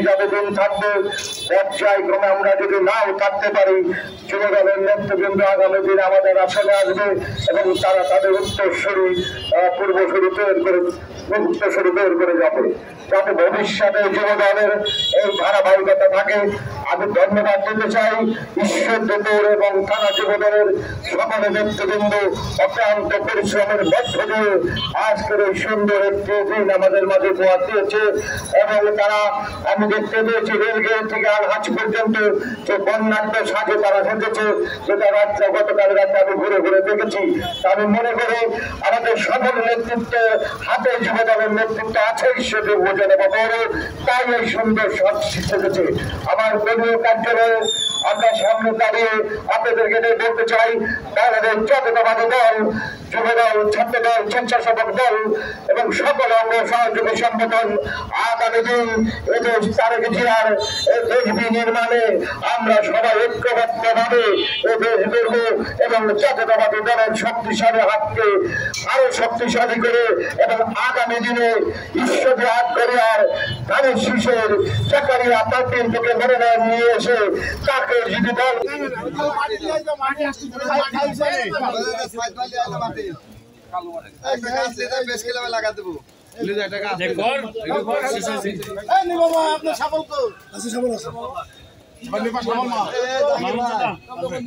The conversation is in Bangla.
যাবে দিন থাকবে, পর্যায়ক্রমে আমরা যদি নাও থাকতে পারি, যুবদলের নেতৃবৃন্দ আগামী দিন আমাদের আসনে আসবে এবং তারা তাদের উত্তরসূরি পূর্বসূরি তৈরি করে উত্তরসূরি তৈরি করে যাবে, যাতে ভবিষ্যতে যুবদলের এই ধারাবাহিকতা থাকে। আমি ধন্যবাদ দিতে চাই ঈশ্বরদীপুর এবং থানা যুবদলের সকল নেতৃবৃন্দ অক্লান্ত পরিশ্রমের মধ্য দিয়ে আজকের এই সুন্দর একটি দিন আমাদের মাঝে উপহার দিয়েছে এবং তারা, আমি দেখতে পেয়েছি রেলগেট থেকে আলহাজ পর্যন্ত যে বন্যাঢ্য সাজে তারা সেজেছে, যেটা রাত্রে গতকাল রাত্রে আমি ঘুরে ঘুরে দেখেছি। আমি মনে করি আমাদের সকল নেতৃত্বে হাতে যুবদলের নেতৃত্ব আছে ঈশ্বরদীপ উপজেলা বড়, তাই এই সুন্দর সব সেজেছে। আমার দলীয় কার্যালয়ে আমরা সামনে দাঁড়িয়ে আপনাদেরকে বলতে চাই, বাংলাদেশ জাতীয়তাবাদী দল, যুবদল, ছাত্রদল, স্বেচ্ছাসেবক দল এবং সকল অঙ্গ সহযোগী সংগঠন আগামী দিন এদেশ তারেক জিয়ার এই দেশ বিনির্মাণে আমরা সবাই ঐক্যবদ্ধভাবে এই দেশ গড়ব এবং জাতীয়তাবাদী দলের শক্তিশালী হাতকে আরো শক্তিশালী করে এবং আগামী দিনে ঈশ্বরী হাত করে আর ধানের শীষের চাকারিয়া পার্টির থেকে মনোনয়ন নিয়ে এসে তাকে যদি দল লাগা দেবো আপনার